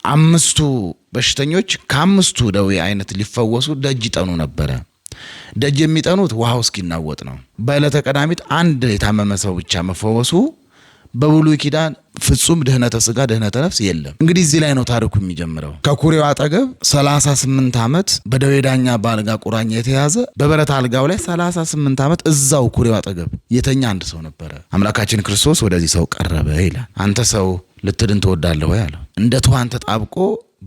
አምስቱ በሽተኞች ከአምስቱ ደዌ አይነት ሊፈወሱ ደጅ ይጠኑ ነበረ። ደጅ የሚጠኑት ውሃው እስኪናወጥ ነው። በዕለተ ቀዳሚት አንድ የታመመ ሰው ብቻ መፈወሱ በብሉይ ኪዳን ፍጹም ድህነተ ሥጋ ድህነተ ነፍስ የለም። እንግዲህ እዚህ ላይ ነው ታሪኩ የሚጀምረው። ከኩሬው አጠገብ 38 ዓመት በደዌ ዳኛ በአልጋ ቁራኛ የተያዘ በብረት አልጋው ላይ 38 ዓመት እዛው ኩሬው አጠገብ የተኛ አንድ ሰው ነበረ። አምላካችን ክርስቶስ ወደዚህ ሰው ቀረበ ይላል። አንተ ሰው ልትድን ትወዳለህ ወይ አለው። እንደ ትኋን ተጣብቆ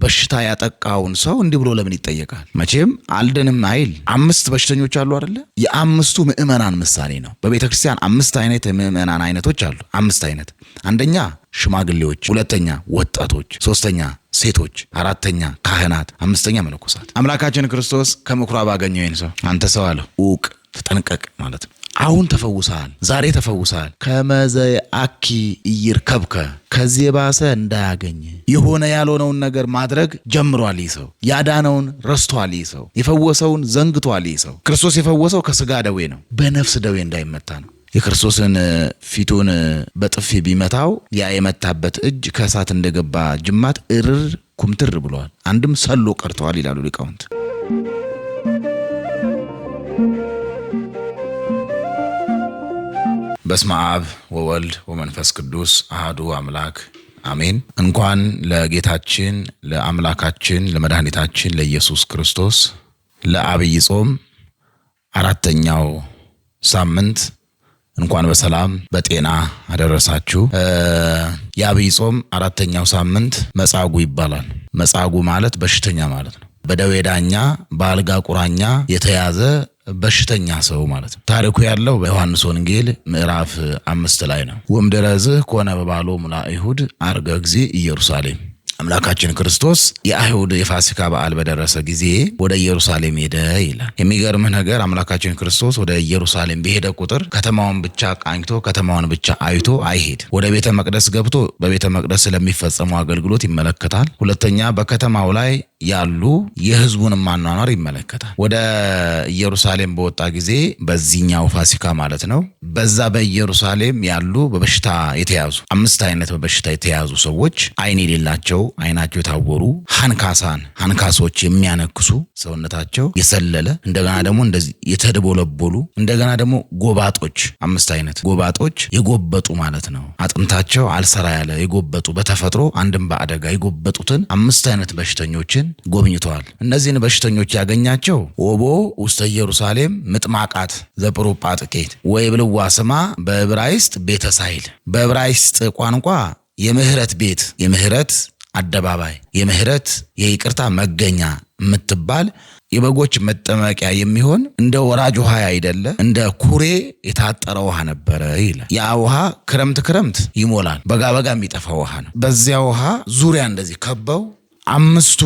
በሽታ ያጠቃውን ሰው እንዲህ ብሎ ለምን ይጠየቃል? መቼም አልድንም አይል። 5 በሽተኞች አሉ አይደለ? የአምስቱ ምእመናን ምሳሌ ነው። በቤተ ክርስቲያን 5 አይነት የምእመናን አይነቶች አሉ። 5 አይነት። አንደኛ ሽማግሌዎች፣ ሁለተኛ ወጣቶች፣ ሶስተኛ ሴቶች፣ አራተኛ ካህናት፣ አምስተኛ መነኮሳት። አምላካችን ክርስቶስ ከምኩራብ አገኘው ይህን ሰው። አንተ ሰው አለው ኡቅ ተጠንቀቅ ማለት ነው። አሁን ተፈውሰሃል፣ ዛሬ ተፈውሰሃል። ከመዘአኪ ይርከብከ ከዚህ ባሰ እንዳያገኝ የሆነ ያልሆነውን ነገር ማድረግ ጀምሯል። ይህ ሰው ያዳነውን ረስቷል። ይህ ሰው የፈወሰውን ዘንግቷል። ይህ ሰው ክርስቶስ የፈወሰው ከስጋ ደዌ ነው፣ በነፍስ ደዌ እንዳይመታ ነው። የክርስቶስን ፊቱን በጥፊ ቢመታው ያ የመታበት እጅ ከእሳት እንደገባ ጅማት እርር ኩምትር ብሏል። አንድም ሰሎ ቀርተዋል ይላሉ ሊቃውንት። በስመ አብ ወወልድ ወመንፈስ ቅዱስ አሐዱ አምላክ አሜን። እንኳን ለጌታችን ለአምላካችን ለመድኃኒታችን ለኢየሱስ ክርስቶስ ለዐቢይ ጾም 4ኛው ሳምንት እንኳን በሰላም በጤና አደረሳችሁ። የዐቢይ ጾም 4ኛው ሳምንት መጻጉዕ ይባላል። መጻጉዕ ማለት በሽተኛ ማለት ነው። በደዌ ዳኛ በአልጋ ቁራኛ የተያዘ በሽተኛ ሰው ማለት ነው። ታሪኩ ያለው በዮሐንስ ወንጌል ምዕራፍ 5 ላይ ነው። ወምድረዝህ ኮነ በባሎሙ ለአይሁድ አርገ እግዚእ ኢየሩሳሌም። አምላካችን ክርስቶስ የአይሁድ የፋሲካ በዓል በደረሰ ጊዜ ወደ ኢየሩሳሌም ሄደ ይላል። የሚገርምህ ነገር አምላካችን ክርስቶስ ወደ ኢየሩሳሌም በሄደ ቁጥር ከተማውን ብቻ ቃኝቶ ከተማውን ብቻ አይቶ አይሄድ። ወደ ቤተ መቅደስ ገብቶ በቤተ መቅደስ ስለሚፈጸሙ አገልግሎት ይመለከታል። ሁለተኛ በከተማው ላይ ያሉ የሕዝቡን ማኗኗር ይመለከታል። ወደ ኢየሩሳሌም በወጣ ጊዜ በዚህኛው ፋሲካ ማለት ነው፣ በዛ በኢየሩሳሌም ያሉ በበሽታ የተያዙ 5 አይነት በበሽታ የተያዙ ሰዎች፣ አይን የሌላቸው አይናቸው የታወሩ፣ ሃንካሶች የሚያነክሱ ሰውነታቸው የሰለለ፣ እንደገና ደግሞ እንደዚህ የተደቦለቦሉ፣ እንደገና ደግሞ ጎባጦች 5 አይነት ጎባጦች የጎበጡ ማለት ነው። አጥንታቸው አልሰራ ያለ የጎበጡ በተፈጥሮ አንድም በአደጋ የጎበጡትን 5 አይነት በሽተኞችን ጎብኝተዋል። እነዚህን በሽተኞች ያገኛቸው ወቦ ውስተ ኢየሩሳሌም ምጥማቃት ዘጵሩጳጥቄት ወይ ብልዋ ስማ በዕብራይስጥ ቤተ ሳይል። በዕብራይስጥ ቋንቋ የምህረት ቤት፣ የምህረት አደባባይ፣ የምህረት የይቅርታ መገኛ የምትባል የበጎች መጠመቂያ የሚሆን እንደ ወራጅ ውሃ አይደለ እንደ ኩሬ የታጠረ ውሃ ነበረ ይላል። ያ ውሃ ክረምት ይሞላል፣ በጋ የሚጠፋ ውሃ ነው። በዚያ ውሃ ዙሪያ እንደዚህ ከበው 5ቱ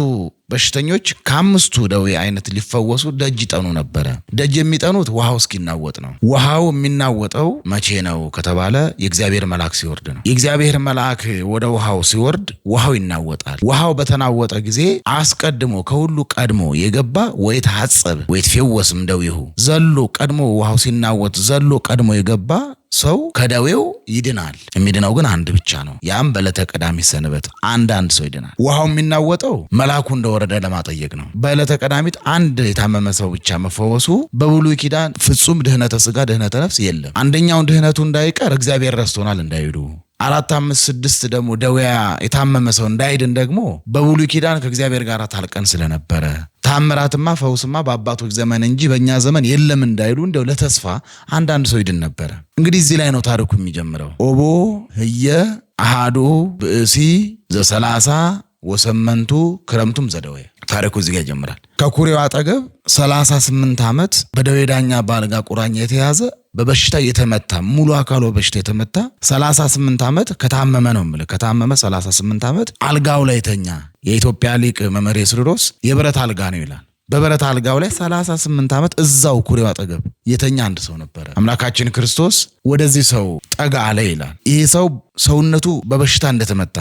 በሽተኞች ከ5ቱ ደዌ አይነት ሊፈወሱ ደጅ ይጠኑ ነበረ። ደጅ የሚጠኑት ውሃው እስኪናወጥ ነው። ውሃው የሚናወጠው መቼ ነው ከተባለ የእግዚአብሔር መልአክ ሲወርድ ነው። የእግዚአብሔር መልአክ ወደ ውሃው ሲወርድ ውሃው ይናወጣል። ውሃው በተናወጠ ጊዜ አስቀድሞ ከሁሉ ቀድሞ የገባ ወይትሐጸብ ወይትፌወስም ደዌሁ፣ ዘሎ ቀድሞ ውሃው ሲናወጥ ዘሎ ቀድሞ የገባ ሰው ከደዌው ይድናል። የሚድነው ግን አንድ ብቻ ነው። ያም በዕለተ ቀዳሚት ሰንበት አንድ ሰው ይድናል። ውሃው የሚናወጠው መልአኩ እንደወረደ ለማጠየቅ ነው። በዕለተ ቀዳሚት አንድ የታመመ ሰው ብቻ መፈወሱ በብሉይ ኪዳን ፍጹም ድህነተ ሥጋ ድህነተ ነፍስ የለም። አንደኛውን ድህነቱ እንዳይቀር እግዚአብሔር ረስቶናል እንዳይሉ 4፣ 5፣ 6 ደግሞ ደዌያ የታመመ ሰው እንዳይድን ደግሞ በብሉይ ኪዳን ከእግዚአብሔር ጋር ታልቀን ስለነበረ ታምራትማ ፈውስማ በአባቶች ዘመን እንጂ በእኛ ዘመን የለም እንዳይሉ እንደው ለተስፋ አንዳንድ ሰው ይድን ነበረ። እንግዲህ እዚህ ላይ ነው ታሪኩ የሚጀምረው። ኦቦ ህየ አሃዱ ብእሲ ዘ30 ወሰመንቱ ክረምቱም ዘደዌ። ታሪኩ እዚህ ጋር ይጀምራል። ከኩሬው አጠገብ 38 ዓመት በደዌ ዳኛ በአልጋ ቁራኛ የተያዘ በበሽታ የተመታ ሙሉ አካሉ በበሽታ የተመታ 38 ዓመት ከታመመ ነው የምልህ። ከታመመ 38 ዓመት አልጋው ላይ ተኛ። የኢትዮጵያ ሊቅ መምህር ስርሮስ የብረት አልጋ ነው ይላል። በብረት አልጋው ላይ 38 ዓመት እዛው ኩሬው አጠገብ የተኛ አንድ ሰው ነበረ። አምላካችን ክርስቶስ ወደዚህ ሰው ጠጋ አለ ይላል። ይህ ሰው ሰውነቱ በበሽታ እንደተመታ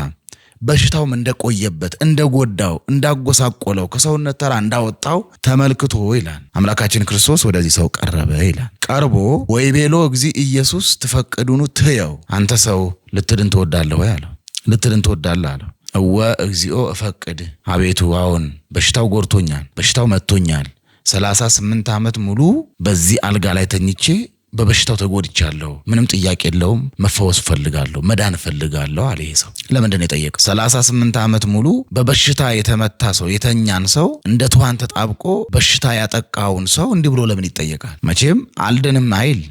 በሽታውም እንደቆየበት እንደጎዳው እንዳጎሳቆለው ከሰውነት ተራ እንዳወጣው ተመልክቶ ይላል አምላካችን ክርስቶስ ወደዚህ ሰው ቀረበ ይላል። ቀርቦ ወይቤሎ እግዚእ ኢየሱስ ትፈቅዱኑ ትየው፣ አንተ ሰው ልትድን ትወዳለህ ወይ አለው። ልትድን ትወዳለህ አለው። እወ እግዚኦ እፈቅድ፣ አቤቱ አዎን በሽታው ጎርቶኛል፣ በሽታው መጥቶኛል። 38 ዓመት ሙሉ በዚህ አልጋ ላይ ተኝቼ በበሽታው ተጎድቻለሁ። ምንም ጥያቄ የለውም። መፈወስ ፈልጋለሁ፣ መዳን ፈልጋለሁ አለ ይሄ ሰው። ለምንድን ነው የጠየቀው? 38 ዓመት ሙሉ በበሽታ የተመታ ሰው የተኛን ሰው እንደ ትኋን ተጣብቆ በሽታ ያጠቃውን ሰው እንዲህ ብሎ ለምን ይጠየቃል? መቼም አልድንም አይል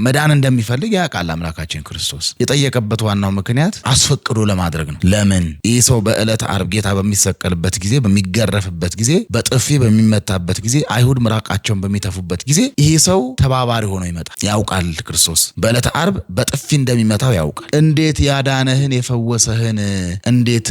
መዳን እንደሚፈልግ ያውቃል አምላካችን ክርስቶስ። የጠየቀበት ዋናው ምክንያት አስፈቅዶ ለማድረግ ነው። ለምን? ይህ ሰው በዕለተ ዓርብ ጌታ በሚሰቀልበት ጊዜ፣ በሚገረፍበት ጊዜ፣ በጥፊ በሚመታበት ጊዜ፣ አይሁድ ምራቃቸውን በሚተፉበት ጊዜ ይህ ሰው ተባባሪ ሆኖ ይመጣል። ያውቃል ክርስቶስ በዕለተ ዓርብ በጥፊ እንደሚመታው ያውቃል። እንዴት ያዳነህን የፈወሰህን እንዴት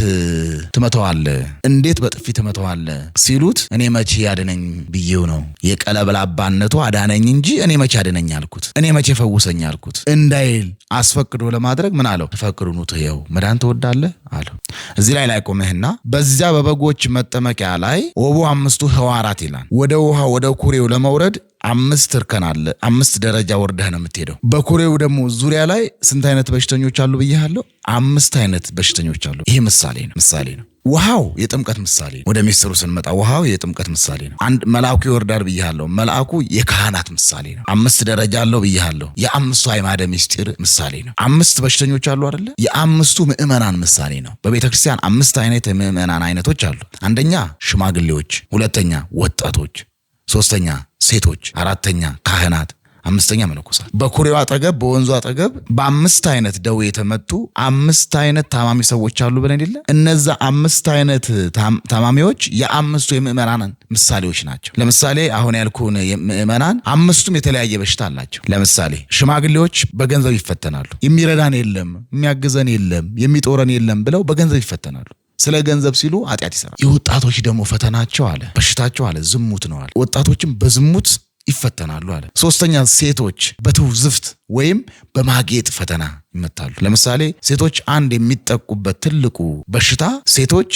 ትመተዋለህ? እንዴት በጥፊ ትመተዋለህ ሲሉት እኔ መቼ ያድነኝ ብዬው ነው። የቀለብላባነቱ አዳነኝ እንጂ እኔ መቼ ያድነኝ አልኩት፣ እኔ መቼ ፈውሰኝ አልኩት እንዳይል አስፈቅዶ ለማድረግ ምን አለው? ተፈቅዱኑ ትየው መዳን ትወዳለህ አለው። እዚህ ላይ ቆመህና በዚያ በበጎች መጠመቂያ ላይ ወቡ 5ቱ ሐዋራት ይላል። ወደ ውሃ ወደ ኩሬው ለመውረድ 5 እርከን አለ። 5 ደረጃ ወርደህ ነው የምትሄደው። በኩሬው ደግሞ ዙሪያ ላይ ስንት አይነት በሽተኞች አሉ ብያለሁ? 5 አይነት በሽተኞች አሉ። ይሄ ምሳሌ ነው። ውሃው የጥምቀት ምሳሌ ነው። ወደ ሚስጥሩ ስንመጣ ውሃው የጥምቀት ምሳሌ ነው። አንድ መልአኩ ይወርዳል ብያለሁ። መልአኩ የካህናት ምሳሌ ነው። 5 ደረጃ አለው ብያለሁ። የ5ቱ አዕማደ ምስጢር ምሳሌ ነው። 5 በሽተኞች አሉ አይደለ? የ5ቱ ምዕመናን ምሳሌ ነው። በቤተክርስቲያን 5 አይነት የምዕመናን አይነቶች አሉ። አንደኛ ሽማግሌዎች፣ ሁለተኛ ወጣቶች፣ ሶስተኛ ሴቶች፣ አራተኛ ካህናት፣ 5ኛ መነኮሳት። በኩሬው አጠገብ በወንዙ አጠገብ በ5 አይነት ደዌ የተመቱ 5 አይነት ታማሚ ሰዎች አሉ ብለን አይደለ? እነዛ 5 አይነት ታማሚዎች የ5ቱ የምዕመናን ምሳሌዎች ናቸው። ለምሳሌ አሁን ያልኩን ምዕመናን 5ቱም የተለያየ በሽታ አላቸው። ለምሳሌ ሽማግሌዎች በገንዘብ ይፈተናሉ። የሚረዳን የለም፣ የሚያግዘን የለም፣ የሚጦረን የለም ብለው በገንዘብ ይፈተናሉ። ስለ ገንዘብ ሲሉ ኃጢአት ይሰራሉ። የወጣቶች ደግሞ ፈተናቸው አለ በሽታቸው አለ ዝሙት ነው አለ። ወጣቶችም በዝሙት ይፈተናሉ አለ። ሶስተኛ ሴቶች በትውዝፍት ወይም በማጌጥ ፈተና ይመታሉ። ለምሳሌ ሴቶች አንድ የሚጠቁበት ትልቁ በሽታ ሴቶች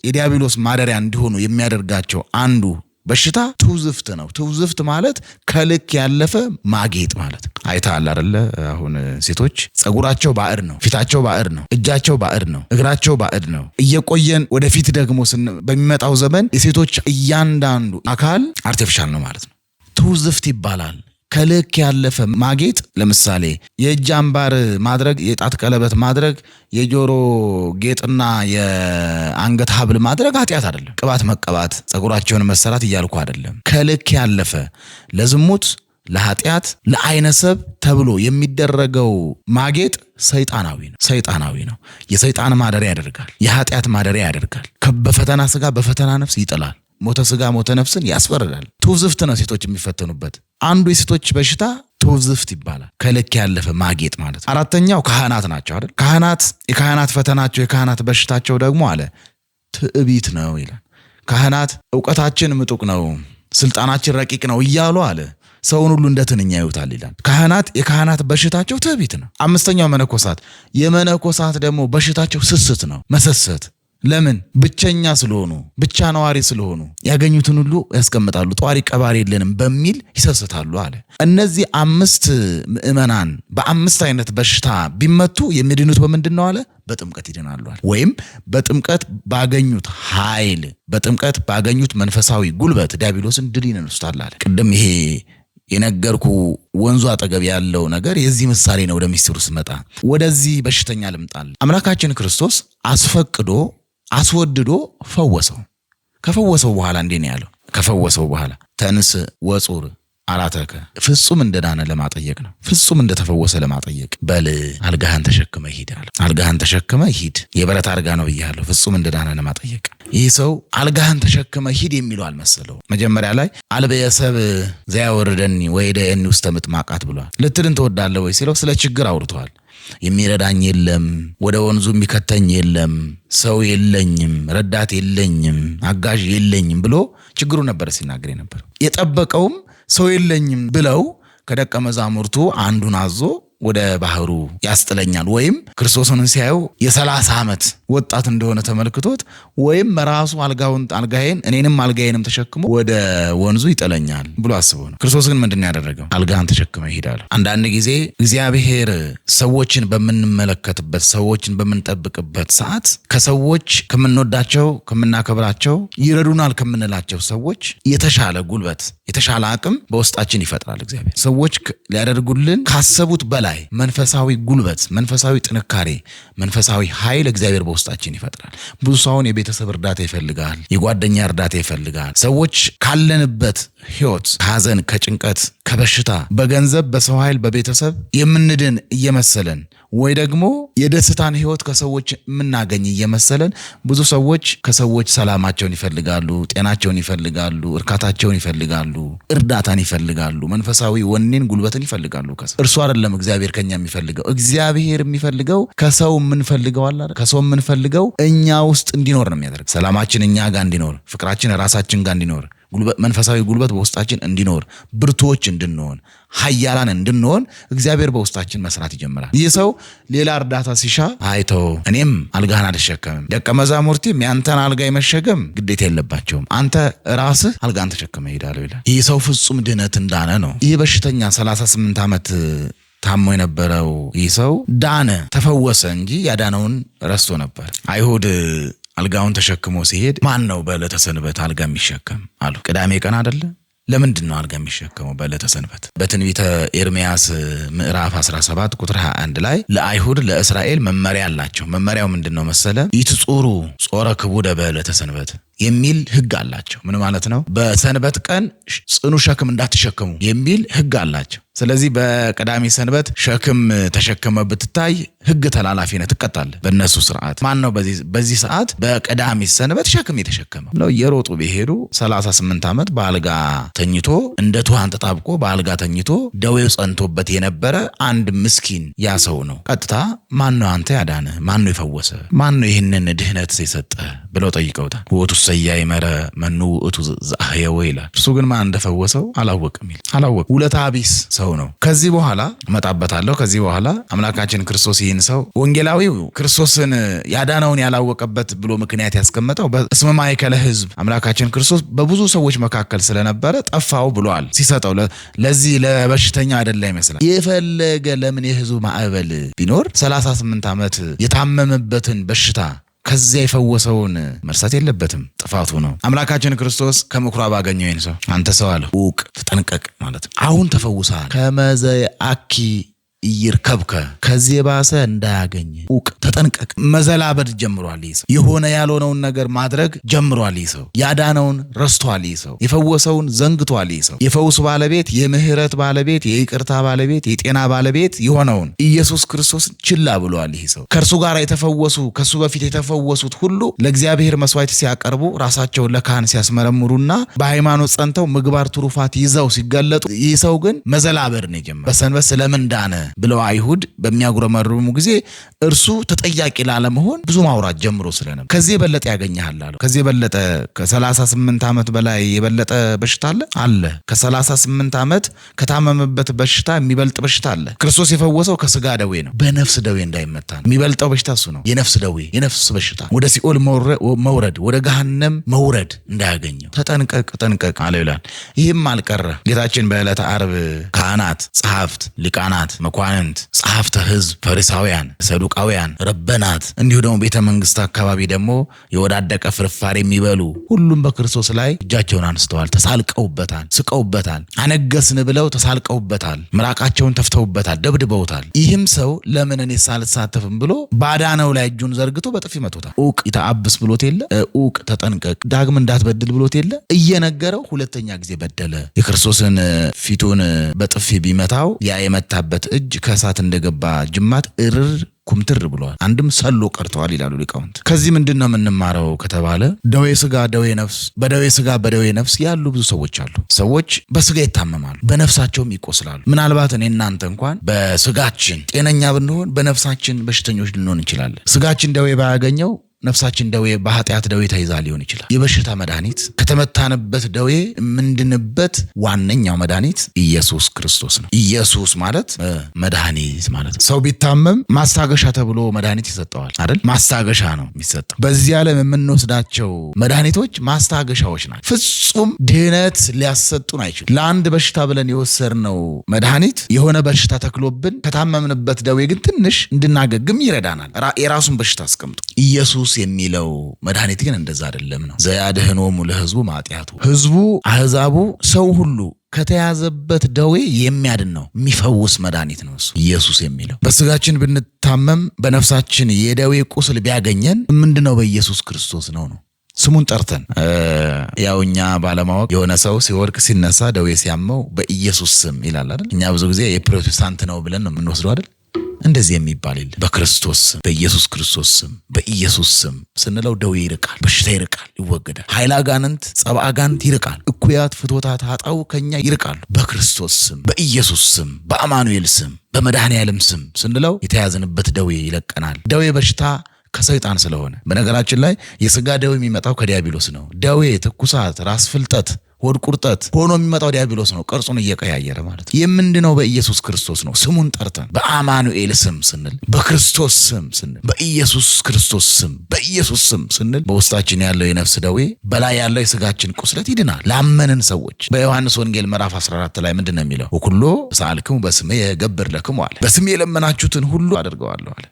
የዲያብሎስ ማደሪያ እንዲሆኑ የሚያደርጋቸው አንዱ በሽታ ትውዝፍት ነው። ትውዝፍት ማለት ከልክ ያለፈ ማጌጥ ማለት። አይተሃል አይደለ? አሁን ሴቶች ጸጉራቸው ባዕድ ነው፣ ፊታቸው ባዕድ ነው፣ እጃቸው ባዕድ ነው፣ እግራቸው ባዕድ ነው። እየቆየን ወደፊት ደግሞ በሚመጣው ዘመን የሴቶች እያንዳንዱ አካል አርቲፊሻል ነው ማለት ነው። ትውዝፍት ይባላል። ከልክ ያለፈ ማጌጥ። ለምሳሌ የእጅ አምባር ማድረግ፣ የጣት ቀለበት ማድረግ፣ የጆሮ ጌጥና የአንገት ሀብል ማድረግ ኃጢአት አይደለም። ቅባት መቀባት፣ ጸጉራቸውን መሰራት እያልኩ አይደለም። ከልክ ያለፈ ለዝሙት፣ ለኃጢአት፣ ለአይነሰብ ተብሎ የሚደረገው ማጌጥ ሰይጣናዊ ነው። የሰይጣን ማደሪያ ያደርጋል። የኃጢአት ማደሪያ ያደርጋል። በፈተና ስጋ በፈተና ነፍስ ይጥላል። ሞተ ስጋ ሞተ ነፍስን ያስፈርዳል። ትውዝፍት ነው ሴቶች የሚፈተኑበት አንዱ የሴቶች በሽታ ትውዝፍት ይባላል። ከልክ ያለፈ ማጌጥ ማለት ነው። አራተኛው ካህናት ናቸው አይደል? የካህናት ፈተናቸው የካህናት በሽታቸው ደግሞ አለ ትዕቢት ነው ይላል። ካህናት ዕውቀታችን ምጡቅ ነው፣ ስልጣናችን ረቂቅ ነው እያሉ አለ ሰውን ሁሉ እንደ ትንኛ ያዩታል ይላል። የካህናት በሽታቸው ትዕቢት ነው። 5ኛው መነኮሳት። የመነኮሳት ደግሞ በሽታቸው ስስት ነው፣ መሰሰት። ለምን? ብቸኛ ስለሆኑ፣ ብቻ ነዋሪ ስለሆኑ ያገኙትን ሁሉ ያስቀምጣሉ። ጧሪ ቀባሪ የለንም በሚል ይሰስታሉ አለ። እነዚህ 5 ምዕመናን በ5 አይነት በሽታ ቢመቱ የሚድኑት በምንድን ነው አለ? በጥምቀት ይድናሉ አለ። ወይም በጥምቀት ባገኙት ኃይል፣ በጥምቀት ባገኙት መንፈሳዊ ጉልበት ዲያብሎስን ድል ይነሱታል አለ። ቅድም ይሄ የነገርኩ ወንዙ አጠገብ ያለው ነገር የዚህ ምሳሌ ነው። ወደ ሚስጥሩ ስመጣ ወደዚህ በሽተኛ ልምጣል። አምላካችን ክርስቶስ አስወድዶ ፈወሰው። ከፈወሰው በኋላ እንዴ ነው ያለው? ከፈወሰው በኋላ ተንስ ወጹር አራተከ፣ ፍጹም እንደዳነ ለማጠየቅ ነው። ፍጹም እንደተፈወሰ ለማጠየቅ በል አልጋህን ተሸክመ ሂድ አለ። አልጋህን ተሸክመ ሂድ። የብረት አልጋ ነው ብያለሁ። ፍጹም እንደዳነ ለማጠየቅ ይህ ሰው አልጋህን ተሸክመ ሂድ የሚለው አልመሰለው። መጀመሪያ ላይ አልበየሰብ ዘያወርደኒ ወይደየኒ ውስተ ምጥማቃት ብሏል። ልትድን ትወዳለህ ወይ ሲለው ስለ ችግር አውርተዋል። የሚረዳኝ የለም፣ ወደ ወንዙ የሚከተኝ የለም፣ ሰው የለኝም፣ ረዳት የለኝም፣ አጋዥ የለኝም ብሎ ችግሩ ነበር ሲናገር ነበር። የጠበቀውም ሰው የለኝም ብለው ከደቀ መዛሙርቱ አንዱን አዞ ወደ ባህሩ ያስጥለኛል፣ ወይም ክርስቶስን ሲያየው የ30 ዓመት ወጣት እንደሆነ ተመልክቶት ወይም ራሱ አልጋዬን እኔንም አልጋዬንም ተሸክሞ ወደ ወንዙ ይጥለኛል ብሎ አስቦ ነው። ክርስቶስ ግን ምንድን ነው ያደረገው? አልጋን ተሸክመ ይሄዳል። አንዳንድ ጊዜ እግዚአብሔር ሰዎችን በምንመለከትበት ሰዎችን በምንጠብቅበት ሰዓት ከሰዎች ከምንወዳቸው ከምናከብራቸው ይረዱናል ከምንላቸው ሰዎች የተሻለ ጉልበት የተሻለ አቅም በውስጣችን ይፈጥራል። እግዚአብሔር ሰዎች ሊያደርጉልን ካሰቡት በላይ መንፈሳዊ ጉልበት፣ መንፈሳዊ ጥንካሬ፣ መንፈሳዊ ኃይል እግዚአብሔር በውስጣችን ይፈጥራል። ብዙ ሰውን የቤተሰብ እርዳታ ይፈልጋል፣ የጓደኛ እርዳታ ይፈልጋል። ሰዎች ካለንበት ህይወት ከሐዘን፣ ከጭንቀት፣ ከበሽታ በገንዘብ በሰው ኃይል በቤተሰብ የምንድን እየመሰለን ወይ ደግሞ የደስታን ህይወት ከሰዎች የምናገኝ እየመሰለን ብዙ ሰዎች ከሰዎች ሰላማቸውን ይፈልጋሉ፣ ጤናቸውን ይፈልጋሉ፣ እርካታቸውን ይፈልጋሉ፣ እርዳታን ይፈልጋሉ፣ መንፈሳዊ ወኔን ጉልበትን ይፈልጋሉ። እርሱ አይደለም እግዚአብሔር ከኛ የሚፈልገው። እግዚአብሔር የሚፈልገው ከሰው የምንፈልገው አለ አይደል? ከሰው የምንፈልገው እኛ ውስጥ እንዲኖር ነው የሚያደርግ። ሰላማችን እኛ ጋር እንዲኖር፣ ፍቅራችን ራሳችን ጋር እንዲኖር፣ መንፈሳዊ ጉልበት በውስጣችን እንዲኖር፣ ብርቱዎች እንድንሆን፣ ኃያላን እንድንሆን እግዚአብሔር በውስጣችን መስራት ይጀምራል። ይህ ሰው ሌላ እርዳታ ሲሻ አይተው እኔም አልጋህን አልሸከምም፣ ደቀ መዛሙርቴም ያንተን አልጋ የመሸከም ግዴታ የለባቸውም፣ አንተ ራስህ አልጋን ተሸክመ ሄዳለሁ ይላል። ይህ ሰው ፍጹም ድነት እንዳነ ነው። ይህ በሽተኛ 38 ዓመት ታሞ የነበረው ይህ ሰው ዳነ፣ ተፈወሰ እንጂ ያዳነውን ረስቶ ነበር። አይሁድ አልጋውን ተሸክሞ ሲሄድ ማን ነው በዕለተ ሰንበት አልጋ የሚሸከም አሉ። ቅዳሜ ቀን አይደለ? ለምንድን ነው አልጋ የሚሸከመው በዕለተ ሰንበት? በትንቢተ ኤርምያስ ምዕራፍ 17 ቁጥር 21 ላይ ለአይሁድ ለእስራኤል መመሪያ አላቸው። መመሪያው ምንድን ነው መሰለ? ይትጹሩ ጾረ ክቡደ በዕለተ ሰንበት የሚል ህግ አላቸው። ምን ማለት ነው? በሰንበት ቀን ጽኑ ሸክም እንዳትሸከሙ የሚል ህግ አላቸው። ስለዚህ በቀዳሚ ሰንበት ሸክም ተሸከመ ብትታይ ህግ ተላላፊነት ትቀጣለህ። በእነሱ ስርዓት ማን ነው በዚህ ሰዓት በቀዳሚ ሰንበት ሸክም የተሸከመ ነው? እየሮጡ ቢሄዱ 38 ዓመት በአልጋ ተኝቶ እንደ ትኋን ተጣብቆ በአልጋ ተኝቶ ደዌው ጸንቶበት የነበረ አንድ ምስኪን ያ ሰው ነው። ቀጥታ ማን ነው አንተ ያዳነ? ማን ነው የፈወሰ? ማን ነው ይህንን ድህነት የሰጠ ብለው ጠይቀውታል። ወቱ ሰያይ መረ መኑ እቱ ዘአህየው ይላል። እሱ ግን ማን እንደፈወሰው አላወቅም ይላል። አላወቅም። ውለታ ቢስ ሰው ነው። ከዚህ በኋላ እመጣበታለሁ። ከዚህ በኋላ አምላካችን ክርስቶስ ይህን ሰው ወንጌላዊው ክርስቶስን ያዳነውን ያላወቀበት ብሎ ምክንያት ያስቀመጠው በስመ ማእከለ ሕዝብ አምላካችን ክርስቶስ በብዙ ሰዎች መካከል ስለነበረ ጠፋው ብሏል። ሲሰጠው ለዚህ ለበሽተኛ አይደለ ይመስላል። የፈለገ ለምን የሕዝቡ ማዕበል ቢኖር 38 ዓመት የታመመበትን በሽታ ከዚያ የፈወሰውን መርሳት የለበትም። ጥፋቱ ነው። አምላካችን ክርስቶስ ከምኩራብ አገኘው ይህን ሰው። አንተ ሰው አለ ውቅ ተጠንቀቅ ማለት ነው። አሁን ተፈውሳል። ከመዘይ አኪ ይርከብከ ከዚህ ባሰ እንዳያገኝ ውቅ ተጠንቀቅ። መዘላበድ ጀምሯል ይህ ሰው። የሆነ ያልሆነውን ነገር ማድረግ ጀምሯል ይህ ሰው። ያዳነውን ረስቷል ይህ ሰው። የፈወሰውን ዘንግቷል ይህ ሰው። የፈውስ ባለቤት፣ የምህረት ባለቤት፣ የይቅርታ ባለቤት፣ የጤና ባለቤት የሆነውን ኢየሱስ ክርስቶስ ችላ ብሏል ይህ ሰው። ከእርሱ ጋር የተፈወሱ ከሱ በፊት የተፈወሱት ሁሉ ለእግዚአብሔር መስዋዕት ሲያቀርቡ ራሳቸውን ለካህን ሲያስመረምሩና በሃይማኖት ጸንተው ምግባር ትሩፋት ይዘው ሲገለጡ ይህ ሰው ግን መዘላበድ ነው የጀመረው። በሰንበት ስለምን ዳነ ብለው አይሁድ በሚያጉረመርሙ ጊዜ እርሱ ተጠያቂ ላለመሆን ብዙ ማውራት ጀምሮ ስለነበር ከዚህ የበለጠ ያገኛል አሉ። ከዚህ የበለጠ ከ38 ዓመት በላይ የበለጠ በሽታ አለ። ከ38 ዓመት ከታመመበት በሽታ የሚበልጥ በሽታ አለ። ክርስቶስ የፈወሰው ከስጋ ደዌ ነው፣ በነፍስ ደዌ እንዳይመታ ነው። የሚበልጠው በሽታ እሱ ነው። የነፍስ ደዌ፣ የነፍስ በሽታ ወደ ሲኦል መውረድ፣ ወደ ገሃነም መውረድ እንዳያገኘው ተጠንቀቅ ተጠንቀቅ አለ ይላል። ይህም አልቀረ ጌታችን በዕለተ ዓርብ ካህናት፣ ጸሐፍት፣ ሊቃናት፣ መኳንንት፣ ጸሐፍተ ሕዝብ፣ ፈሪሳውያን፣ ሰዱቃውያን፣ ረበናት እንዲሁ ደግሞ ቤተ መንግስት አካባቢ ደግሞ የወዳደቀ ፍርፋሪ የሚበሉ ሁሉም በክርስቶስ ላይ እጃቸውን አንስተዋል፣ ተሳልቀውበታል፣ ስቀውበታል፣ አነገስን ብለው ተሳልቀውበታል፣ ምራቃቸውን ተፍተውበታል፣ ደብድበውታል። ይህም ሰው ለምን እኔ ሳልሳተፍም ብሎ ባዳነው ላይ እጁን ዘርግቶ በጥፊ መቶታል። ኡቅ ይተአብስ ብሎት የለ ኡቅ ተጠንቀቅ ዳግም እንዳትበድል ብሎት የለ እየነገረው ሁለተኛ ጊዜ በደለ። የክርስቶስን ፊቱን በጥፊ ቢመታው ያ የመታበት እጅ ከእሳት እንደገባ ጅማት እርር ኩምትር ብሏል። አንድም ሰሎ ቀርተዋል ይላሉ ሊቃውንት። ከዚህ ምንድን ነው የምንማረው ከተባለ ደዌ ስጋ ደዌ ነፍስ፣ በደዌ ስጋ በደዌ ነፍስ ያሉ ብዙ ሰዎች አሉ። ሰዎች በስጋ ይታመማሉ፣ በነፍሳቸውም ይቆስላሉ። ምናልባት እኔ እናንተ እንኳን በስጋችን ጤነኛ ብንሆን በነፍሳችን በሽተኞች ልንሆን እንችላለን። ስጋችን ደዌ ባያገኘው ነፍሳችን ደዌ በኃጢአት ደዌ ተይዛ ሊሆን ይችላል። የበሽታ መድኃኒት ከተመታንበት ደዌ የምንድንበት ዋነኛው መድኃኒት ኢየሱስ ክርስቶስ ነው። ኢየሱስ ማለት መድኃኒት ማለት ነው። ሰው ቢታመም ማስታገሻ ተብሎ መድኃኒት ይሰጠዋል አይደል? ማስታገሻ ነው የሚሰጠው። በዚህ ዓለም የምንወስዳቸው መድኃኒቶች ማስታገሻዎች ናቸው። ፍጹም ድህነት ሊያሰጡን አይችሉም። ለአንድ በሽታ ብለን የወሰድነው መድኃኒት የሆነ በሽታ ተክሎብን ከታመምንበት ደዌ ግን ትንሽ እንድናገግም ይረዳናል። የራሱን በሽታ አስቀምጦ ኢየሱስ የሚለው መድኃኒት ግን እንደዛ አይደለም ነው። ዘያድኅኖሙ ለሕዝቡ ማጢአቱ፣ ሕዝቡ አሕዛቡ ሰው ሁሉ ከተያዘበት ደዌ የሚያድን ነው፣ የሚፈውስ መድኃኒት ነው እሱ ኢየሱስ የሚለው። በስጋችን ብንታመም በነፍሳችን የደዌ ቁስል ቢያገኘን ምንድነው? በኢየሱስ ክርስቶስ ነው። ስሙን ጠርተን ያው እኛ ባለማወቅ የሆነ ሰው ሲወድቅ ሲነሳ ደዌ ሲያመው በኢየሱስ ስም ይላል አይደል? እኛ ብዙ ጊዜ የፕሮቴስታንት ነው ብለን ነው የምንወስደው አይደል? እንደዚህ የሚባል የለም። በክርስቶስ ስም፣ በኢየሱስ ክርስቶስ ስም፣ በኢየሱስ ስም ስንለው ደዌ ይርቃል፣ በሽታ ይርቃል፣ ይወገዳል። ኃይለ አጋንንት፣ ጸብአ አጋንንት ይርቃል። እኩያት ፍትወታት ኃጣው ከኛ ይርቃሉ። በክርስቶስ ስም፣ በኢየሱስ ስም፣ በአማኑኤል ስም፣ በመድኃኔዓለም ስም ስንለው የተያዘንበት ደዌ ይለቀናል። ደዌ በሽታ ከሰይጣን ስለሆነ በነገራችን ላይ የስጋ ደዌ የሚመጣው ከዲያብሎስ ነው። ደዌ፣ ትኩሳት፣ ራስ ፍልጠት፣ ሆድ ቁርጠት ሆኖ የሚመጣው ዲያብሎስ ነው፣ ቅርጹን እየቀያየረ ማለት ነው። የምንድነው? በኢየሱስ ክርስቶስ ነው። ስሙን ጠርተን በአማኑኤል ስም ስንል፣ በክርስቶስ ስም ስንል፣ በኢየሱስ ክርስቶስ ስም፣ በኢየሱስ ስም ስንል በውስጣችን ያለው የነፍስ ደዌ በላይ ያለው የስጋችን ቁስለት ይድናል። ላመንን ሰዎች በዮሐንስ ወንጌል ምዕራፍ 14 ላይ ምንድነው የሚለው? ወኩሎ ሰአልክሙ በስሜ እገብር ለክሙ አለ። በስሜ የለመናችሁትን ሁሉ አደርገዋለሁ አለ።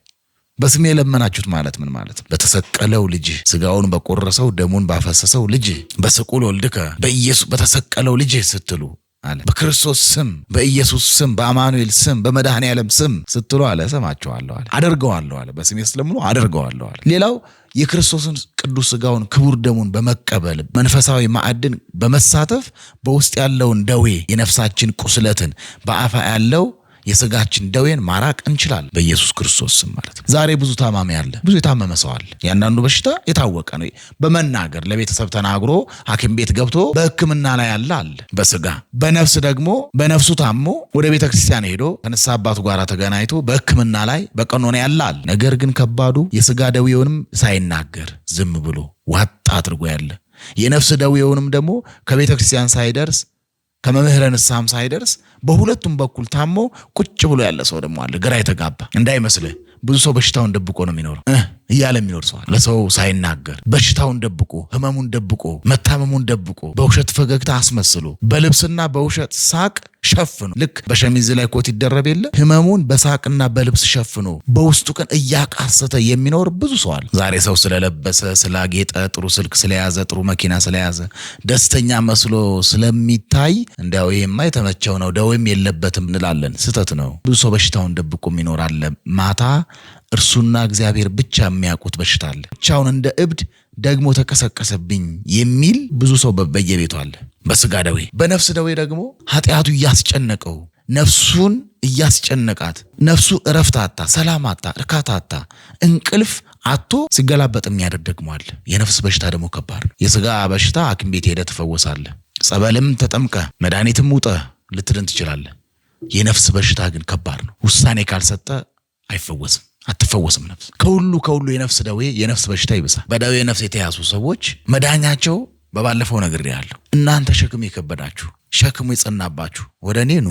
በስሜ የለመናችሁት ማለት ምን ማለት ነው? በተሰቀለው ልጅ ስጋውን በቆረሰው ደሙን ባፈሰሰው ልጅ በስቁል ወልድከ በኢየሱስ በተሰቀለው ልጅ ስትሉ አለ። በክርስቶስ ስም፣ በኢየሱስ ስም፣ በአማኑኤል ስም፣ በመድኃኔዓለም ስም ስትሉ አለ እሰማችኋለሁ አለ፣ አደርገዋለሁ አለ። በስሜ ስለምኑ አደርገዋለሁ አለ። ሌላው የክርስቶስን ቅዱስ ስጋውን ክቡር ደሙን በመቀበል መንፈሳዊ ማዕድን በመሳተፍ በውስጥ ያለውን ደዌ የነፍሳችን ቁስለትን በአፋ ያለው የስጋችን ደዌን ማራቅ እንችላለን በኢየሱስ ክርስቶስ ስም ማለት ነው። ዛሬ ብዙ ታማሚ አለ፣ ብዙ የታመመ ሰው አለ። ያንዳንዱ በሽታ የታወቀ ነው። በመናገር ለቤተሰብ ተናግሮ ሐኪም ቤት ገብቶ በሕክምና ላይ ያለ አለ። በስጋ በነፍስ ደግሞ በነፍሱ ታሞ ወደ ቤተ ክርስቲያን ሄዶ ከንስሐ አባቱ ጋር ተገናኝቶ በሕክምና ላይ በቀኖና ያለ አለ። ነገር ግን ከባዱ የስጋ ደዌውንም ሳይናገር ዝም ብሎ ዋጥ አድርጎ ያለ፣ የነፍስ ደዌውንም ደግሞ ከቤተ ክርስቲያን ሳይደርስ ከመምህረ ንስሐም ሳይደርስ በሁለቱም በኩል ታሞ ቁጭ ብሎ ያለ ሰው ደግሞ አለ። ግራ የተጋባ እንዳይመስልህ። ብዙ ሰው በሽታውን ደብቆ ነው የሚኖረው እያለ የሚኖር ሰው አለ። ለሰው ሳይናገር በሽታውን ደብቆ፣ ህመሙን ደብቆ፣ መታመሙን ደብቆ፣ በውሸት ፈገግታ አስመስሎ፣ በልብስና በውሸት ሳቅ ሸፍኖ፣ ልክ በሸሚዝ ላይ ኮት ይደረብ የለ ህመሙን በሳቅና በልብስ ሸፍኖ በውስጡ ግን እያቃሰተ የሚኖር ብዙ ሰው አለ። ዛሬ ሰው ስለለበሰ፣ ስላጌጠ፣ ጥሩ ስልክ ስለያዘ፣ ጥሩ መኪና ስለያዘ፣ ደስተኛ መስሎ ስለሚታይ እንዲያው ይሄማ የተመቸው ነው ደዌም የለበትም እንላለን። ስህተት ነው። ብዙ ሰው በሽታውን ደብቆ የሚኖር አለ። ማታ እርሱና እግዚአብሔር ብቻ የሚያውቁት በሽታ አለ። ብቻውን እንደ እብድ ደግሞ ተቀሰቀሰብኝ የሚል ብዙ ሰው በየቤቱ አለ። በስጋ ደዌ፣ በነፍስ ደዌ ደግሞ ኃጢአቱ እያስጨነቀው፣ ነፍሱን እያስጨነቃት፣ ነፍሱ እረፍት አጣ፣ ሰላም አጣ፣ እርካታ አጣ፣ እንቅልፍ አጥቶ ሲገላበጥ የሚያደርግ ደግሞ አለ። የነፍስ በሽታ ደግሞ ከባድ ነው። የስጋ በሽታ ሐኪም ቤት ሄደህ ትፈወሳለህ። ጸበልም ተጠምቀ መድኃኒትም ውጠ ልትድን ትችላለህ። የነፍስ በሽታ ግን ከባድ ነው። ውሳኔ ካልሰጠ አይፈወስም፣ አትፈወስም ነፍስ። ከሁሉ የነፍስ ደዌ የነፍስ በሽታ ይብሳል። በደዌ ነፍስ የተያዙ ሰዎች መዳኛቸው በባለፈው ነግሬሃለሁ። እናንተ ሸክም የከበዳችሁ ሸክሙ የጸናባችሁ ወደ እኔ ኑ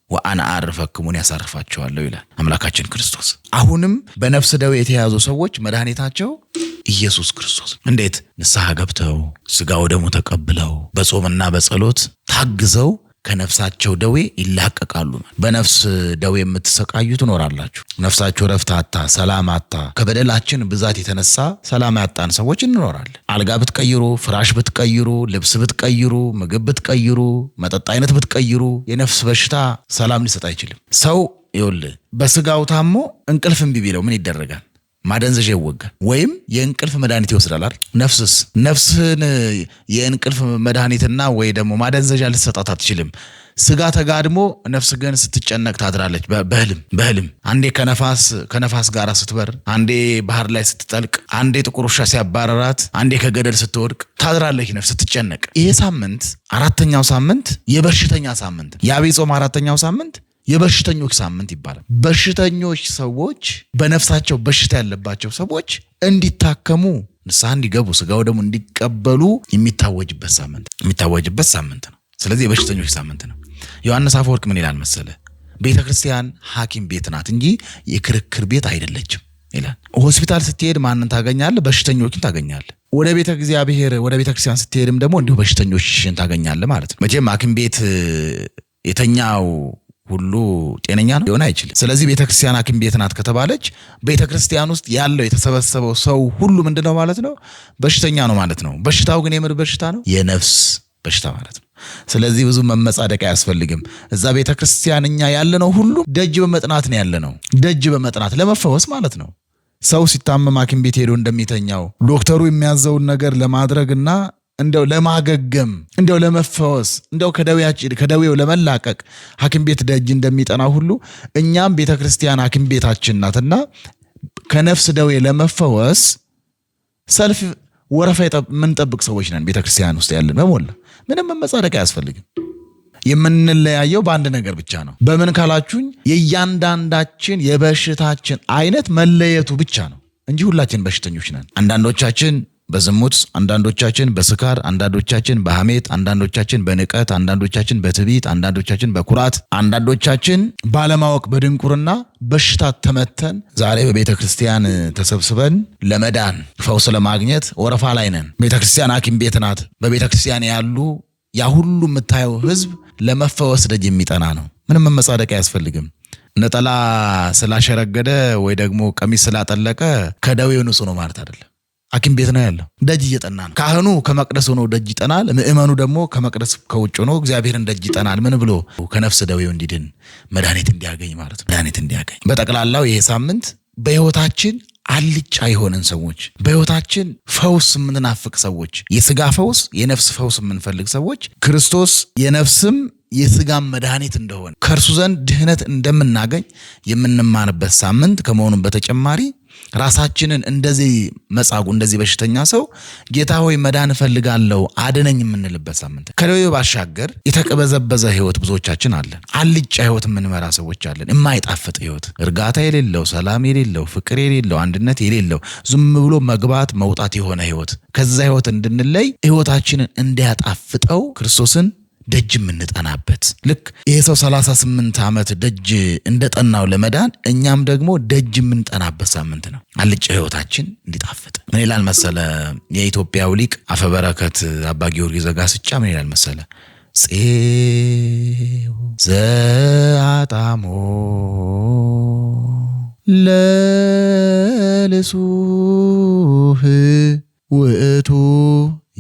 ወአነ አዕርፈክሙን ያሳርፋቸዋለሁ ይላል አምላካችን ክርስቶስ። አሁንም በነፍስ ደዌ የተያዙ ሰዎች መድኃኒታቸው ኢየሱስ ክርስቶስ። እንዴት? ንስሐ ገብተው ስጋው ደሙ ተቀብለው በጾምና በጸሎት ታግዘው ከነፍሳቸው ደዌ ይላቀቃሉ። በነፍስ ደዌ የምትሰቃዩ ትኖራላችሁ። ነፍሳችሁ ረፍት አጣ፣ ሰላም አጣ፣ ከበደላችን ብዛት የተነሳ ሰላም ያጣን ሰዎች እንኖራለን። አልጋ ብትቀይሩ፣ ፍራሽ ብትቀይሩ፣ ልብስ ብትቀይሩ፣ ምግብ ብትቀይሩ፣ መጠጥ አይነት ብትቀይሩ የነፍስ በሽታ ሰላም ሊሰጥ አይችልም። ሰው ይኸውልህ በስጋው ታሞ እንቅልፍ እምቢ ቢለው ምን ይደረጋል? ማደንዘዣ ይወጋል ወይም የእንቅልፍ መድኃኒት ይወስዳል አይደል? ነፍስህን የእንቅልፍ መድኃኒትና ወይ ደግሞ ማደንዘዣ ልትሰጣት አትችልም። ስጋ ተጋድሞ ነፍስ ግን ስትጨነቅ ታድራለች። በህልም አንዴ ከነፋስ ጋር ስትበር፣ አንዴ ባህር ላይ ስትጠልቅ፣ አንዴ ጥቁር ውሻ ሲያባረራት፣ አንዴ ከገደል ስትወድቅ ታድራለች ነፍስ ስትጨነቅ። ይሄ ሳምንት 4ኛው ሳምንት የበሽተኛ ሳምንት፣ የዐቢይ ጾም 4ኛው ሳምንት የበሽተኞች ሳምንት ይባላል። በሽተኞች ሰዎች፣ በነፍሳቸው በሽታ ያለባቸው ሰዎች እንዲታከሙ፣ ንስሐ እንዲገቡ፣ ስጋው ደግሞ እንዲቀበሉ የሚታወጅበት ሳምንት ነው። ስለዚህ የበሽተኞች ሳምንት ነው። ዮሐንስ አፈወርቅ ምን ይላል መሰለ? ቤተ ክርስቲያን ሐኪም ቤት ናት እንጂ የክርክር ቤት አይደለችም ይላል። ሆስፒታል ስትሄድ ማንን ታገኛለህ? በሽተኞችን ታገኛለህ። ወደ ቤተ ክርስቲያን ስትሄድም ደግሞ እንዲሁ በሽተኞችን ታገኛለህ ማለት ነው። መቼም ሐኪም ቤት የተኛው ሁሉ ጤነኛ ነው ሊሆን አይችልም። ስለዚህ ቤተ ክርስቲያን ሐኪም ቤት ናት ከተባለች ቤተ ክርስቲያን ውስጥ ያለው የተሰበሰበው ሰው ሁሉ ምንድነው ማለት ነው? በሽተኛ ነው ማለት ነው። በሽታው ግን የምን በሽታ ነው? የነፍስ በሽታ ማለት ነው። ስለዚህ ብዙ መመጻደቅ አያስፈልግም። እዛ ቤተ ክርስቲያን እኛ ያለነው ሁሉ ደጅ በመጥናት ነው ያለነው። ደጅ በመጥናት ለመፈወስ ማለት ነው። ሰው ሲታመም ሐኪም ቤት ሄዶ እንደሚተኛው ዶክተሩ የሚያዘውን ነገር ለማድረግና እንደው ለማገገም፣ እንደው ለመፈወስ፣ እንደው ከደዌው ለመላቀቅ ሐኪም ቤት ደጅ እንደሚጠና ሁሉ እኛም ቤተ ክርስቲያን ሐኪም ቤታችን ናትና ከነፍስ ደዌ ለመፈወስ ሰልፍ ወረፋ የምንጠብቅ ሰዎች ነን። ቤተ ክርስቲያን ውስጥ ያለን በሞላ ምንም መመጻደቅ አያስፈልግም። የምንለያየው በአንድ ነገር ብቻ ነው። በምን ካላችሁኝ የእያንዳንዳችን የበሽታችን አይነት መለየቱ ብቻ ነው እንጂ ሁላችን በሽተኞች ነን። አንዳንዶቻችን በዝሙት፣ አንዳንዶቻችን በስካር፣ አንዳንዶቻችን በሐሜት፣ አንዳንዶቻችን በንቀት፣ አንዳንዶቻችን በትዕቢት፣ አንዳንዶቻችን በኩራት፣ አንዳንዶቻችን ባለማወቅ በድንቁርና በሽታ ተመተን ዛሬ በቤተ ክርስቲያን ተሰብስበን ለመዳን ፈውስ ለማግኘት ወረፋ ላይ ነን። ቤተ ክርስቲያን ሐኪም ቤት ናት። በቤተ ክርስቲያን ያሉ ያ ሁሉ የምታየው ህዝብ ለመፈወስ ደጅ የሚጠና ነው። ምንም መመጻደቅ አያስፈልግም። ነጠላ ስላሸረገደ ወይ ደግሞ ቀሚስ ስላጠለቀ ከደዌው ንጹህ ነው ማለት አይደለም። ሐኪም ቤት ነው ያለው፣ ደጅ እየጠና ነው። ካህኑ ከመቅደስ ሆኖ ደጅ ይጠናል። ምእመኑ ደግሞ ከመቅደስ ከውጭ ሆኖ እግዚአብሔርን ደጅ ይጠናል። ምን ብሎ? ከነፍስ ደዌው እንዲድን መድኃኒት እንዲያገኝ ማለት ነው። መድኃኒት እንዲያገኝ። በጠቅላላው ይሄ ሳምንት በህይወታችን አልጫ የሆነን ሰዎች፣ በህይወታችን ፈውስ የምንናፍቅ ሰዎች፣ የስጋ ፈውስ የነፍስ ፈውስ የምንፈልግ ሰዎች ክርስቶስ የነፍስም የስጋም መድኃኒት እንደሆነ ከእርሱ ዘንድ ድህነት እንደምናገኝ የምንማርበት ሳምንት ከመሆኑም በተጨማሪ ራሳችንን እንደዚህ መጻጉ እንደዚህ በሽተኛ ሰው ጌታ ሆይ መዳን እፈልጋለሁ አድነኝ የምንልበት ሳምንት። ከደዌው ባሻገር የተቀበዘበዘ ህይወት ብዙዎቻችን አለን። አልጫ ህይወት የምንመራ ሰዎች አለን። የማይጣፍጥ ህይወት፣ እርጋታ የሌለው፣ ሰላም የሌለው፣ ፍቅር የሌለው፣ አንድነት የሌለው፣ ዝም ብሎ መግባት መውጣት የሆነ ህይወት። ከዛ ህይወት እንድንለይ ህይወታችንን እንዲያጣፍጠው ክርስቶስን ደጅ የምንጠናበት ልክ ይሄ ሰው 38 ዓመት ደጅ እንደጠናው ለመዳን እኛም ደግሞ ደጅ የምንጠናበት ሳምንት ነው። አልጫ ህይወታችን እንዲጣፍጥ ምን ይላል መሰለ? የኢትዮጵያው ሊቅ አፈበረከት አባ ጊዮርጊስ ዘጋስጫ ምን ይላል መሰለ? ፄው ዘአጣሞ ለልሱህ ውእቱ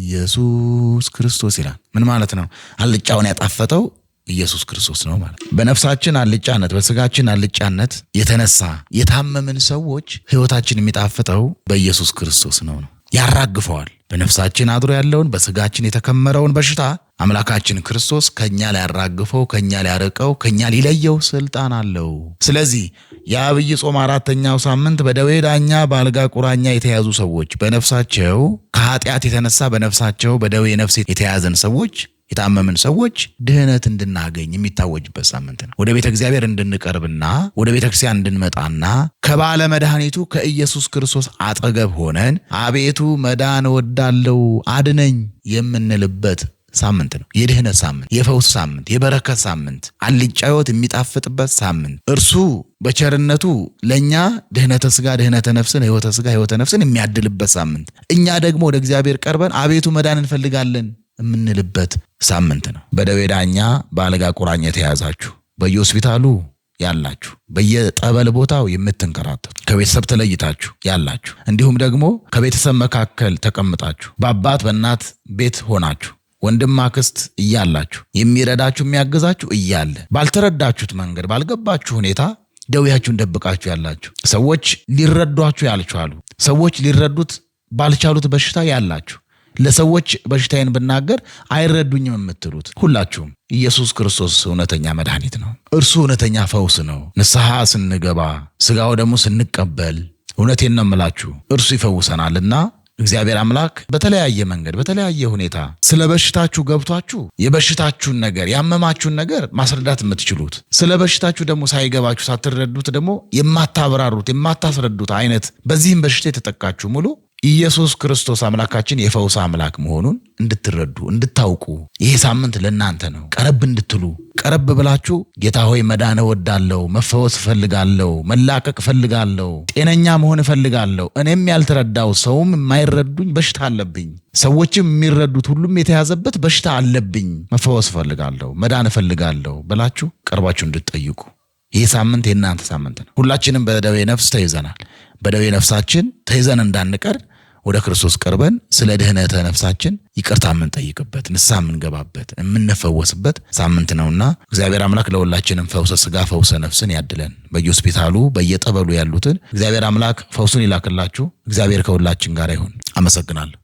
ኢየሱስ ክርስቶስ ይላል። ምን ማለት ነው? አልጫውን ያጣፈጠው ኢየሱስ ክርስቶስ ነው ማለት። በነፍሳችን አልጫነት፣ በስጋችን አልጫነት የተነሳ የታመምን ሰዎች ህይወታችን የሚጣፍጠው በኢየሱስ ክርስቶስ ነው። ያራግፈዋል። በነፍሳችን አድሮ ያለውን በስጋችን የተከመረውን በሽታ አምላካችን ክርስቶስ ከኛ ሊያራግፈው፣ ከኛ ሊያርቀው፣ ከኛ ሊለየው ስልጣን አለው። ስለዚህ የአብይ ጾም 4ኛው ሳምንት በደዌ ዳኛ በአልጋ ቁራኛ የተያዙ ሰዎች፣ በነፍሳቸው ከኃጢአት የተነሳ በነፍሳቸው በደዌ ነፍስ የተያዘን ሰዎች፣ የታመምን ሰዎች ድህነት እንድናገኝ የሚታወጅበት ሳምንት ነው። ወደ ቤተ እግዚአብሔር እንድንቀርብና ወደ ቤተ ክርስቲያን እንድንመጣና ከባለ መድኃኒቱ ከኢየሱስ ክርስቶስ አጠገብ ሆነን አቤቱ መዳን እወዳለሁ አድነኝ የምንልበት ሳምንት ነው። የድህነት ሳምንት፣ የፈውስ ሳምንት፣ የበረከት ሳምንት፣ አልጫ ሕይወት የሚጣፍጥበት ሳምንት። እርሱ በቸርነቱ ለኛ ድህነተ ስጋ ድህነተ ነፍስን፣ ሕይወተ ስጋ ሕይወተ ነፍስን የሚያድልበት ሳምንት። እኛ ደግሞ ወደ እግዚአብሔር ቀርበን አቤቱ መዳን እንፈልጋለን የምንልበት ሳምንት ነው። በደዌ ዳኛ በአልጋ ቁራኛ የተያዛችሁ፣ በየሆስፒታሉ ያላችሁ፣ በየጠበል ቦታው የምትንከራተቱ፣ ከቤተሰብ ተለይታችሁ ያላችሁ፣ እንዲሁም ደግሞ ከቤተሰብ መካከል ተቀምጣችሁ በአባት በእናት ቤት ሆናችሁ ወንድም አክስት እያላችሁ የሚረዳችሁ የሚያግዛችሁ እያለ ባልተረዳችሁት መንገድ ባልገባችሁ ሁኔታ ደዌያችሁን ደብቃችሁ ያላችሁ ሰዎች፣ ሊረዷችሁ ያልቻሉ ሰዎች ሊረዱት ባልቻሉት በሽታ ያላችሁ፣ ለሰዎች በሽታዬን ብናገር አይረዱኝም የምትሉት ሁላችሁም ኢየሱስ ክርስቶስ እውነተኛ መድኃኒት ነው። እርሱ እውነተኛ ፈውስ ነው። ንስሐ ስንገባ ስጋው ደግሞ ስንቀበል እውነቴን ነው የምላችሁ እርሱ ይፈውሰናልና እግዚአብሔር አምላክ በተለያየ መንገድ በተለያየ ሁኔታ ስለ በሽታችሁ ገብቷችሁ የበሽታችሁን ነገር ያመማችሁን ነገር ማስረዳት የምትችሉት ስለ በሽታችሁ ደግሞ ሳይገባችሁ ሳትረዱት ደግሞ የማታብራሩት የማታስረዱት አይነት በዚህም በሽታ የተጠቃችሁ ሙሉ ኢየሱስ ክርስቶስ አምላካችን የፈውስ አምላክ መሆኑን እንድትረዱ እንድታውቁ ይሄ ሳምንት ለእናንተ ነው። ቀረብ እንድትሉ ቀረብ ብላችሁ ጌታ ሆይ መዳን እወዳለሁ፣ መፈወስ እፈልጋለሁ፣ መላቀቅ እፈልጋለሁ፣ ጤነኛ መሆን እፈልጋለሁ፣ እኔም ያልተረዳው ሰውም የማይረዱኝ በሽታ አለብኝ፣ ሰዎችም የሚረዱት ሁሉም የተያዘበት በሽታ አለብኝ፣ መፈወስ እፈልጋለሁ፣ መዳን እፈልጋለሁ ብላችሁ ቀርባችሁ እንድትጠይቁ ይሄ ሳምንት የእናንተ ሳምንት ነው። ሁላችንም በደዌ ነፍስ ተይዘናል። በደዌ ነፍሳችን ተይዘን እንዳንቀር ወደ ክርስቶስ ቀርበን ስለ ድህነተ ነፍሳችን ይቅርታ የምንጠይቅበት ንስሐ የምንገባበት የምንፈወስበት ሳምንት ነውና እግዚአብሔር አምላክ ለሁላችንም ፈውሰ ስጋ ፈውሰ ነፍስን ያድለን። በየሆስፒታሉ በየጠበሉ ያሉትን እግዚአብሔር አምላክ ፈውሱን ይላክላችሁ። እግዚአብሔር ከሁላችን ጋር ይሁን። አመሰግናለሁ።